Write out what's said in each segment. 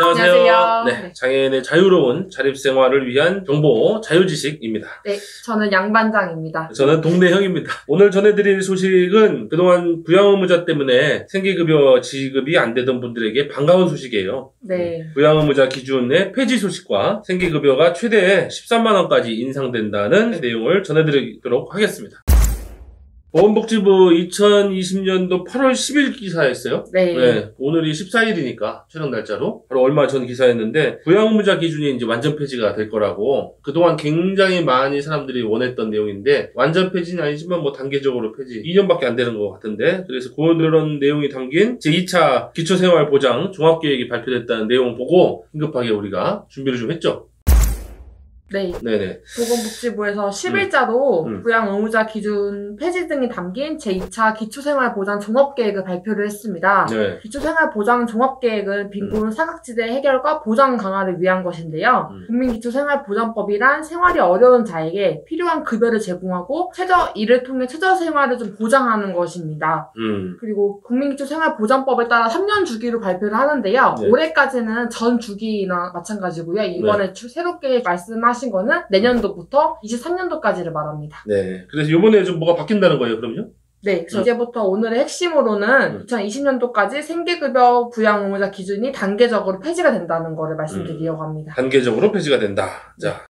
안녕하세요. 네, 장애인의 자유로운 자립생활을 위한 정보 자유지식입니다. 네, 저는 양반장입니다. 저는 동네형입니다. 오늘 전해드릴 소식은 그동안 부양의무자 때문에 생계급여 지급이 안 되던 분들에게 반가운 소식이에요. 네. 부양의무자 기준의 폐지 소식과 생계급여가 최대 13만원까지 인상된다는 내용을 전해드리도록 하겠습니다. 보건복지부 2020년도 8월 10일 기사였어요. 네. 오늘이 14일이니까 촬영 날짜로 바로 얼마 전 기사였는데 부양의무자 기준이 이제 완전 폐지가 될 거라고 그동안 굉장히 많이 사람들이 원했던 내용인데 완전 폐지는 아니지만 뭐 단계적으로 폐지 2년밖에 안 되는 것 같은데 그래서 그런 내용이 담긴 제2차 기초생활보장 종합계획이 발표됐다는 내용 보고 긴급하게 우리가 준비를 좀 했죠. 네. 네네. 보건복지부에서 10일자로 부양의무자 기준 폐지 등이 담긴 제2차 기초생활보장 종합계획을 발표를 했습니다. 네. 기초생활보장 종합계획은 빈곤 사각지대 해결과 보장 강화를 위한 것인데요. 국민기초생활보장법이란 생활이 어려운 자에게 필요한 급여를 제공하고 이를 통해 최저생활을 좀 보장하는 것입니다. 그리고 국민기초생활보장법에 따라 3년 주기로 발표를 하는데요. 네. 올해까지는 전 주기나 마찬가지고요. 이번에 새롭게 말씀하신 거는 내년도부터 23년도까지를 말합니다. 네. 그래서 이번에 좀 뭐가 바뀐다는 거예요, 그럼요? 네. 그래서 이제부터 오늘의 핵심으로는 2020년도까지 생계급여 부양의무자 기준이 단계적으로 폐지가 된다는 거를 말씀드리려고 합니다. 단계적으로 폐지가 된다. 자.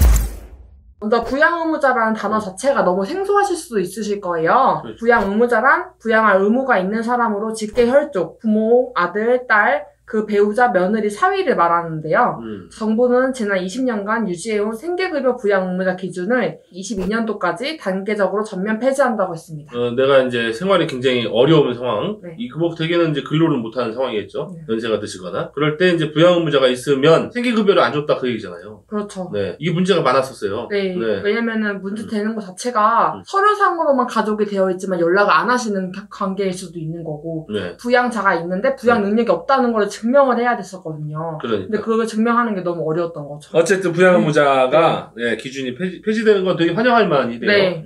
먼저 부양의무자라는 단어 자체가 너무 생소하실 수도 있으실 거예요. 그렇죠. 부양의무자란 부양할 의무가 있는 사람으로 직계혈족, 부모, 아들, 딸, 그 배우자, 며느리, 사위를 말하는데요. 정부는 지난 20년간 유지해온 생계급여 부양의무자 기준을 22년도까지 단계적으로 전면 폐지한다고 했습니다. 내가 이제 생활이 굉장히 어려운 상황, 네. 이 대개는 이제 근로를 못하는 상황이겠죠. 네. 연세가 드시거나. 그럴 때 이제 부양의무자가 있으면 생계급여를 안 줬다 그 얘기잖아요. 그렇죠. 네. 이게 문제가 많았었어요. 네. 네. 왜냐면은 문제 되는 것 자체가 서류상으로만 가족이 되어 있지만 연락을 안 하시는 관계일 수도 있는 거고, 네. 부양자가 있는데 부양 능력이 없다는 걸 증명을 해야 됐었거든요. 그러니까. 근데 그걸 증명하는 게 너무 어려웠던 거죠. 어쨌든 부양의무자가 기준이 폐지되는 건 되게 환영할 만한 일이에요. 네.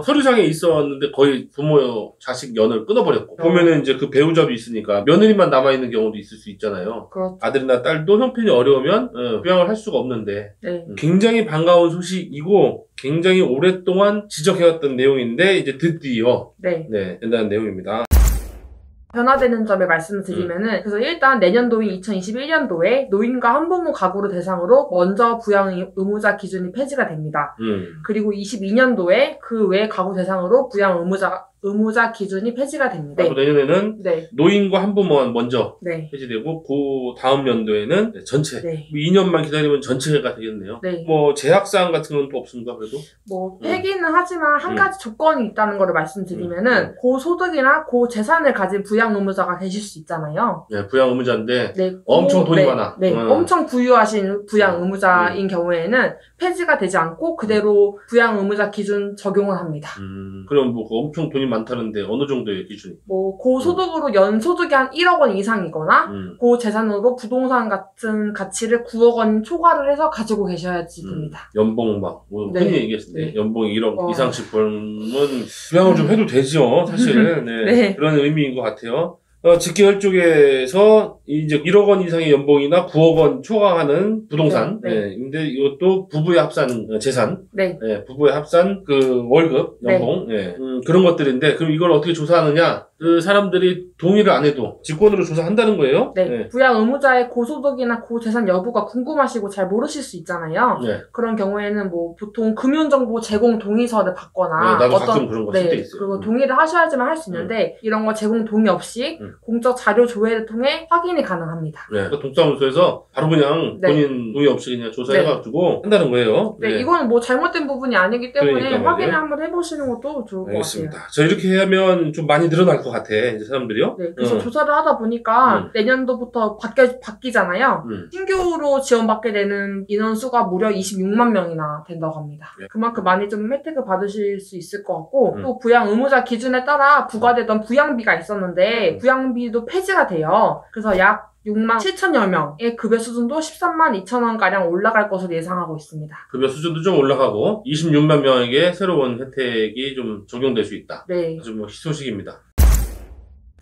서류상에 있었는데 거의 부모 자식 연을 끊어버렸고 보면은 이제 그 배우자도 있으니까 며느리만 남아있는 경우도 있을 수 있잖아요. 그렇죠. 아들이나 딸도 형편이 어려우면 부양을 할 수가 없는데 네. 굉장히 반가운 소식이고 굉장히 오랫동안 지적해왔던 내용인데 이제 드디어 네. 된다는 내용입니다. 변화되는 점을 말씀을 드리면은 그래서 일단 내년도인 2021년도에 노인과 한부모 가구를 대상으로 먼저 부양의무자 기준이 폐지가 됩니다. 그리고 22년도에 그 외 가구 대상으로 부양의무자 기준이 폐지가 됩니다. 내년에는 네. 노인과 한부모만 먼저 네. 폐지되고 그 다음 연도에는 전체 네. 2년만 기다리면 전체가 되겠네요. 네. 뭐 제약사항 같은 건 또 없습니까 그래도? 뭐 폐기는 하지만 한 가지 조건이 있다는 거를 말씀드리면은 고소득이나 고재산을 가진 부양의무자가 되실 수 있잖아요. 네, 부양의무자인데 네. 엄청 돈이 네. 많아. 네. 엄청 부유하신 부양의무자인 경우에는 폐지가 되지 않고 그대로 부양의무자 기준 적용을 합니다. 그럼 뭐 엄청 돈이 많다는데 어느 정도의 기준이? 뭐 고소득으로 연소득이 한 1억 원 이상이거나 고재산으로 부동산 같은 가치를 9억 원 초과를 해서 가지고 계셔야지 됩니다. 연봉 막 뭐 흔히 얘기했을 때 연봉 1억 이상씩 벌면 부양을 좀 해도 되죠 사실. 네. 네. 그런 의미인 것 같아요. 직계혈족에서 이제 1억 원 이상의 연봉이나 9억 원 초과하는 부동산. 네. 근데 이것도 부부의 합산 재산. 네. 부부의 합산 그 월급, 연봉. 그런 것들인데, 그럼 이걸 어떻게 조사하느냐? 그 사람들이 동의를 안 해도 직권으로 조사한다는 거예요. 네. 부양의무자의 고소득이나 고재산 여부가 궁금하시고 잘 모르실 수 있잖아요. 네. 그런 경우에는 뭐 보통 금융정보 제공 동의서를 받거나 나도 가끔 그런 거 쓸 때 있어요. 그리고 동의를 하셔야지만 할 수 있는데 이런 거 제공 동의 없이 공적 자료 조회를 통해 확인이 가능합니다. 네. 동사무소에서 바로 그냥 본인 동의 없이 그냥 조사해가지고 한다는 거예요. 네. 이건 뭐 잘못된 부분이 아니기 때문에 그러니까 확인을 한번 해보시는 것도 좋을 것 알겠습니다. 같아요. 저 이렇게 하면 좀 많이 늘어날 것 같아, 이제 사람들이요. 네. 그래서 조사를 하다 보니까 내년도부터 바뀌잖아요. 신규로 지원받게 되는 인원수가 무려 26만 명이나 된다고 합니다. 그만큼 많이 좀 혜택을 받으실 수 있을 것 같고 또 부양의무자 기준에 따라 부과되던 부양비가 있었는데 부양비도 폐지가 돼요. 그래서 약 6만 7천여 명의 급여 수준도 13만 2천 원가량 올라갈 것으로 예상하고 있습니다. 급여 수준도 좀 올라가고 26만 명에게 새로운 혜택이 좀 적용될 수 있다. 네. 아주 뭐 희소식입니다.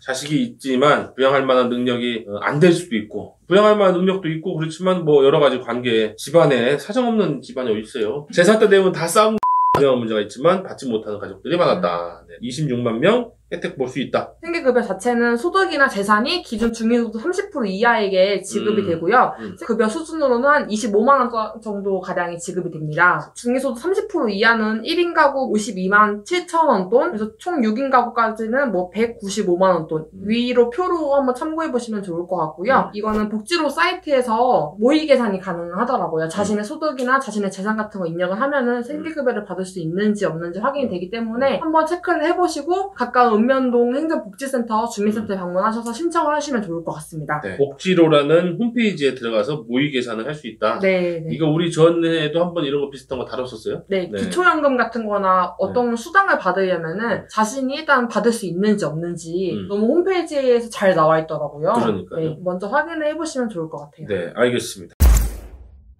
자식이 있지만 부양할 만한 능력이 안 될 수도 있고 부양할 만한 능력도 있고 그렇지만 뭐 여러 가지 관계에 집안에 사정없는 집안이 어디 있어요. 제사 때 되면 다 싸움 부양 문제가 있지만 받지 못하는 가족들이 많았다. 26만 명 혜택 볼 수 있다. 생계급여 자체는 소득이나 재산이 기준 중위소득 30% 이하에게 지급이 되고요. 급여 수준으로는 한 25만 원 정도 가량이 지급이 됩니다. 중위소득 30% 이하는 1인 가구 52만 7천 원 돈, 그래서 총 6인 가구까지는 뭐 195만 원 돈. 위로 표로 한번 참고해 보시면 좋을 것 같고요. 이거는 복지로 사이트에서 모의 계산이 가능하더라고요. 자신의 소득이나 자신의 재산 같은 거 입력을 하면은 생계급여를 받을 수 있는지 없는지 확인이 되기 때문에 한번 체크를 해보시고 가까운 읍면동 행정복지센터 주민센터에 방문하셔서 신청을 하시면 좋을 것 같습니다. 네. 복지로라는 홈페이지에 들어가서 모의 계산을 할 수 있다. 네. 이거 우리 전에도 한번 이런 거 비슷한 거 다뤘었어요? 네. 기초연금 같은 거나 어떤 수당을 받으려면은 자신이 일단 받을 수 있는지 없는지 너무 홈페이지에서 잘 나와 있더라고요. 그러니까요. 네. 먼저 확인을 해보시면 좋을 것 같아요. 네, 알겠습니다.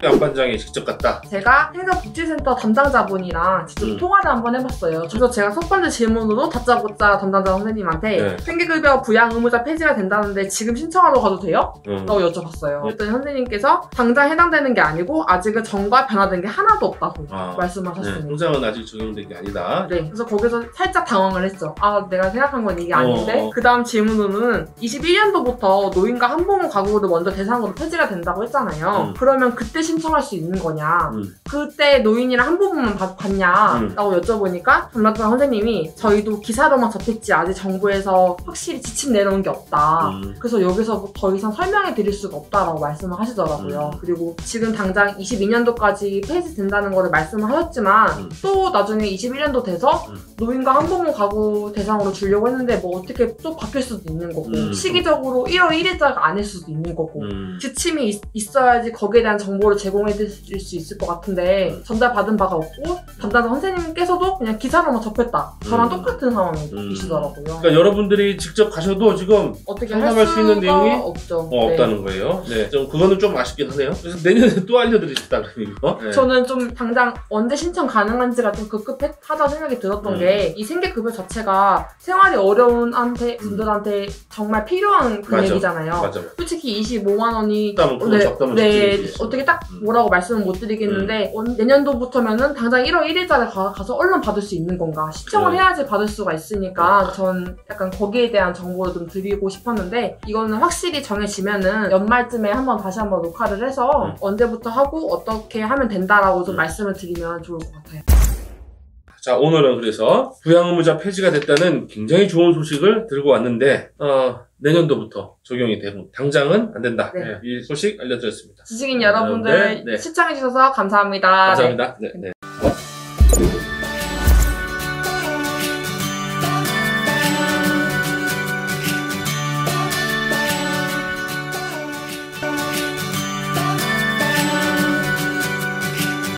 안반장이 직접 갔다. 제가 행정복지센터 담당자분이랑 직접 통화를 한번 해봤어요. 그래서 제가 첫 번째 질문으로 다짜고짜 담당자 선생님한테 생계급여 부양 의무자 폐지가 된다는데 지금 신청하러 가도 돼요? 라고 여쭤봤어요. 그랬더니 선생님께서 당장 해당되는 게 아니고 아직은 정과 변화된 게 하나도 없다고 말씀하셨습니다. 통장은 아직 적용된 게 아니다. 네, 그래서 거기서 살짝 당황을 했죠. 아, 내가 생각한 건 이게 아닌데? 그 다음 질문으로는 21년도부터 노인과 한부모 가구도 먼저 대상으로 폐지가 된다고 했잖아요. 그러면 그때 신청할 수 있는 거냐? 그때 노인이랑 한부모만 받냐? 라고 여쭤보니까 담당자 선생님이 저희도 기사로만 접했지 아직 정부에서 확실히 지침 내려온 게 없다. 그래서 여기서 더 이상 설명해 드릴 수가 없다라고 말씀을 하시더라고요. 그리고 지금 당장 22년도까지 폐지된다는 거를 말씀을 하셨지만 또 나중에 21년도 돼서 노인과 한부모 가구 대상으로 주려고 했는데 뭐 어떻게 또 바뀔 수도 있는 거고 시기적으로 1월 1일자가 아닐 수도 있는 거고 지침이 있어야지 거기에 대한 정보를 제공해 드릴 수 있을 것 같은데 전달받은 바가 없고 담당자 선생님께서도 그냥 기사로만 접했다. 저랑 똑같은 상황이시더라고요. 그러니까 여러분들이 직접 가셔도 지금 어떻게 상담할 수 있는 내용이 없죠. 없다는 거예요. 네, 좀 그거는 좀 아쉽긴 하네요. 그래서 내년에 또 알려드리겠다 그러니까. 네. 저는 좀 당장 언제 신청 가능한지가 좀 급급하다 생각이 들었던 게 이 생계급여 자체가 생활이 어려운 분들한테 정말 필요한 금액이잖아요. 맞아. 솔직히 25만 원이 어떻게 딱 뭐라고 말씀은 못 드리겠는데 내년도부터면은 당장 1월 1일자에 가서 얼른 받을 수 있는 건가? 신청을 해야지 받을 수가 있으니까 전 약간 거기에 대한 정보를 좀 드리고 싶었는데 이거는 확실히 정해지면은 연말쯤에 다시 한번 녹화를 해서 언제부터 하고 어떻게 하면 된다라고 좀 말씀을 드리면 좋을 것 같아요. 자, 오늘은 그래서 부양의무자 폐지가 됐다는 굉장히 좋은 소식을 들고 왔는데 내년도부터 적용이 되고 당장은 안 된다. 네. 이 소식 알려드렸습니다. 지식인 여러분들 시청해주셔서 감사합니다. 감사합니다. 네.